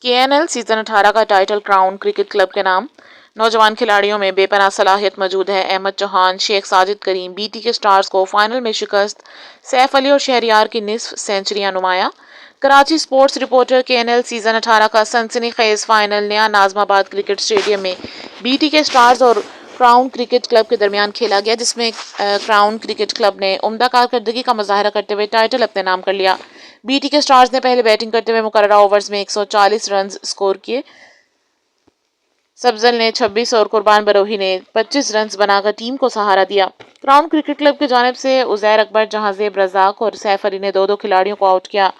केएनएल season 18 का title crown cricket club के नाम। नौजवान खिलाड़ियों में बेपनाह सलाहियत मौजूद है। अहमद चौहान, शेख साजिद करीम, बीटी के स्टार्स को फाइनल में शिकस्त। सैफ अली और शहरियार की निस्फ सेंचुरियां नुमाया। Karachi sports reporter. KNL season 18 का सनसनीखेज final Naya Nazimabad cricket stadium में बीटी के स्टार्स और क्राउन क्रिकेट क्लब के दरमियान खेला गया, जिसमें क्राउन क्रिकेट क्लब ने उम्दा कारकर्दगी का मुजाहरा करते हुए टाइटल अपने नाम कर लिया। बीटी के स्टार्स ने पहले बैटिंग करते हुए मुकर्ररा ओवर्स में 140 रन स्कोर किए। सब्जल ने 26 और कुर्बान बरोही ने 25 रन बनाकर टीम को सहारा दिया। क्राउन क्रिकेट क्लब की जानिब से उजैर अकबर, जहांजेब रजाक और सैफ अली ने दो दो खिलाड़ियों को आउट किया।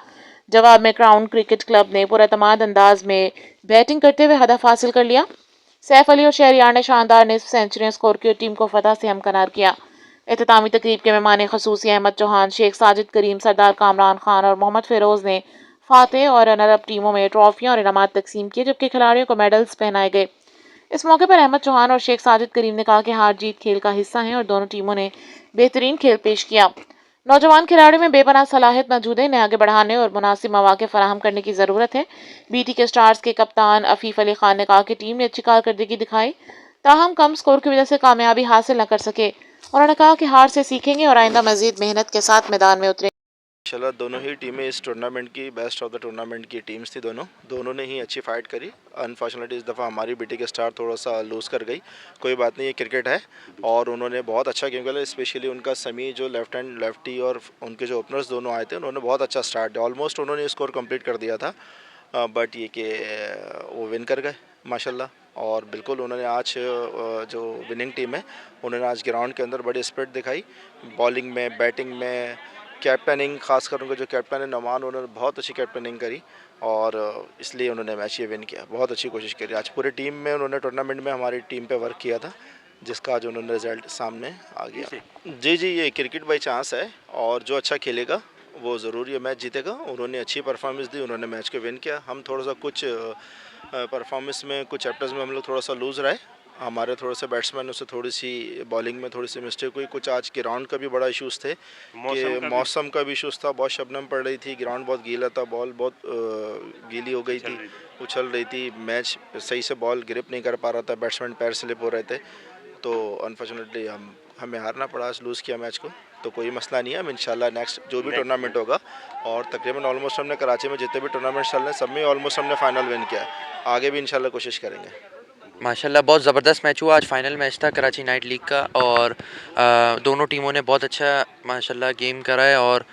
जवाब में क्राउन क्रिकेट क्लब ने पुरअतमाद अंदाज में बैटिंग करते हुए हदफ हासिल कर लिया। सैफ अली और शहरियार ने शानदार निस्फ सेंचुरियां स्कोर की और टीम को फतह से हमकनार किया। इख्तितामी तकरीब के मेहमान खसूसी अहमद चौहान, शेख साजिद करीम, सरदार कामरान खान और मोहम्मद फेरोज ने फातेह और रनर अप टीमों में ट्रॉफियां और इनामात तकसीम किए, जबकि खिलाड़ियों को मेडल्स पहनाए गए। इस मौके पर अहमद चौहान और शेख साजिद करीम ने कहा कि हार जीत खेल का हिस्सा है और दोनों टीमों ने बेहतरीन खेल पेश किया। नौजवान खिलाड़ियों में बेपनाह सलाहियत मौजूद है, इन्हें आगे बढ़ाने और मुनासिब मौके फराहम करने की ज़रूरत है। बीटी के स्टार्स के कप्तान अफीफ अली खान ने कहा कि टीम ने अच्छी कारकर्दगी दिखाई, ताहम कम स्कोर की वजह से कामयाबी हासिल न कर सके। उन्होंने कहा कि हार से सीखेंगे और आइंदा मजीद मेहनत के साथ मैदान में उतरेंगे। माशाल्लाह दोनों ही टीमें इस टूर्नामेंट की बेस्ट ऑफ द टूर्नामेंट की टीम्स थी। दोनों ने ही अच्छी फाइट करी। अनफॉर्चुनेटली इस दफ़ा हमारी बीटी के स्टार थोड़ा सा लूज़ कर गई। कोई बात नहीं, ये क्रिकेट है। और उन्होंने बहुत अच्छा गेम खेला, स्पेशली उनका समी जो लेफ्ट हैंड लेफ्टी और उनके जो ओपनर्स दोनों आए थे, उन्होंने बहुत अच्छा स्टार्ट दिया। ऑलमोस्ट उन्होंने स्कोर कंप्लीट कर दिया था, बट ये कि वो विन कर गए माशाल्लाह। और बिल्कुल उन्होंने आज जो विनिंग टीम है, उन्होंने आज ग्राउंड के अंदर बड़ी स्पिरिट दिखाई, बॉलिंग में, बैटिंग में, कैप्टनिंग। खासकर उनका जो कैप्टन है नमान, उन्होंने बहुत अच्छी कैप्टनिंग करी और इसलिए उन्होंने मैच ये विन किया। बहुत अच्छी कोशिश करी आज पूरी टीम में। उन्होंने टूर्नामेंट में हमारी टीम पे वर्क किया था, जिसका आज उन्होंने रिजल्ट सामने आ गया। जी जी, ये क्रिकेट बाई चांस है और जो अच्छा खेलेगा वो ज़रूर ये मैच जीतेगा। उन्होंने अच्छी परफॉर्मेंस दी, उन्होंने मैच को विन किया। हम थोड़ा सा कुछ परफॉर्मेंस में, कुछ चैप्टर्स में हम लोग थोड़ा सा लूज़ रहे। हमारे थोड़े से बैट्समैन से थोड़ी सी बॉलिंग में थोड़ी सी मिस्टेक हुई। कुछ आज ग्राउंड का भी बड़ा इश्यूज़ थे कि मौसम का भी इश्यूज़ था। बहुत शबनम पड़ रही थी, ग्राउंड बहुत गीला था, बॉल बहुत गीली हो गई थी, उछल रही थी। मैच सही से बॉल ग्रिप नहीं कर पा रहा था, बैट्समैन पैर स्लिप हो रहे थे। तो अनफॉर्चुनेटली हमें हारना पड़ा, लूज़ किया मैच को। तो कोई मसला नहीं है, हम इंशाल्लाह नेक्स्ट जो भी टूर्नामेंट होगा, और तकरीबन ऑलमोस्ट हमने कराची में जितने भी टूर्नामेंट चल रहे हैं सब में ऑलमोस्ट हमने फाइनल विन किया है। आगे भी इंशाल्लाह कोशिश करेंगे। माशाल्लाह बहुत ज़बरदस्त मैच हुआ। आज फाइनल मैच था कराची नाइट लीग का और दोनों टीमों ने बहुत अच्छा माशाल्लाह गेम करा है और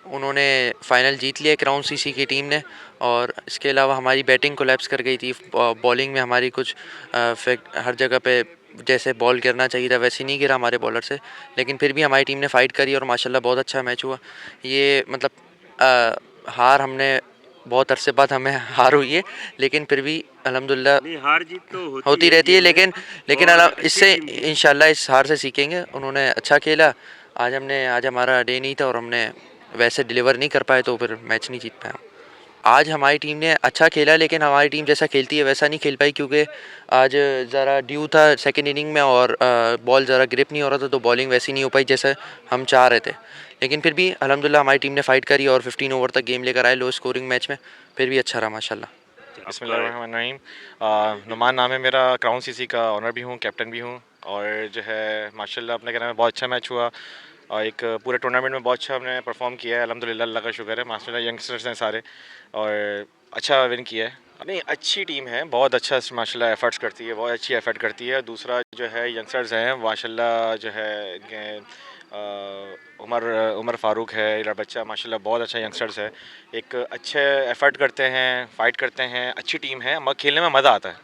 उन्होंने फ़ाइनल जीत लिया क्राउन सीसी की टीम ने। और इसके अलावा हमारी बैटिंग कोलैप्स कर गई थी। बॉलिंग में हमारी कुछ हर जगह पे जैसे बॉल गिरना चाहिए था वैसे नहीं गिरा हमारे बॉलर से, लेकिन फिर भी हमारी टीम ने फ़ाइट करी और माशाल्लाह बहुत अच्छा मैच हुआ। ये मतलब हार हमने बहुत अरसे बाद हमें हार हुई है, लेकिन फिर भी अल्हम्दुलिल्लाह हार जीत तो होती रहती है। लेकिन लेकिन इससे टीम थी। इंशाल्लाह इस हार से सीखेंगे। उन्होंने अच्छा खेला। आज हमारा डे नहीं था और हमने वैसे डिलीवर नहीं कर पाए, तो फिर मैच नहीं जीत पाया। आज हमारी टीम ने अच्छा खेला, लेकिन हमारी टीम जैसा खेलती है वैसा नहीं खेल पाई, क्योंकि आज ज़रा ड्यू था सेकेंड इनिंग में और बॉल ज़रा ग्रिप नहीं हो रहा था, तो बॉलिंग वैसी नहीं हो पाई जैसे हम चाह रहे थे। लेकिन फिर भी अल्हम्दुलिल्लाह हमारी टीम ने फ़ाइट करी और 15 ओवर तक गेम लेकर आए लो स्कोरिंग मैच में, फिर भी अच्छा रहा माशाल्लाह। बिस्मिल्लाहिर्रहमानिर्रहीम। नुमान नाम है मेरा, क्राउन सीसी का ऑनर भी हूँ, कैप्टन भी हूँ। और जो है माशाल्लाह अपने कहना में बहुत अच्छा मैच हुआ और एक पूरे टूर्नामेंट में बहुत अच्छा हमने परफॉर्म किया है। अल्हम्दुलिल्लाह, अल्लाह का शुक्र है। माशाल्लाह यंगस्टर्स हैं सारे और अच्छा विन किया है। नहीं, अच्छी टीम है, बहुत अच्छा माशाल्लाह एफर्ट्स करती है, बहुत अच्छी एफर्ट करती है। दूसरा जो है यंगस्टर्स हैं माशाल्लाह, जो है उमर उमर फ़ारूक है, इधर बच्चा माशाल्लाह बहुत अच्छा यंगस्टर्स है। एक अच्छे एफर्ट करते हैं, फ़ाइट करते हैं, अच्छी टीम है, खेलने में मज़ा आता है।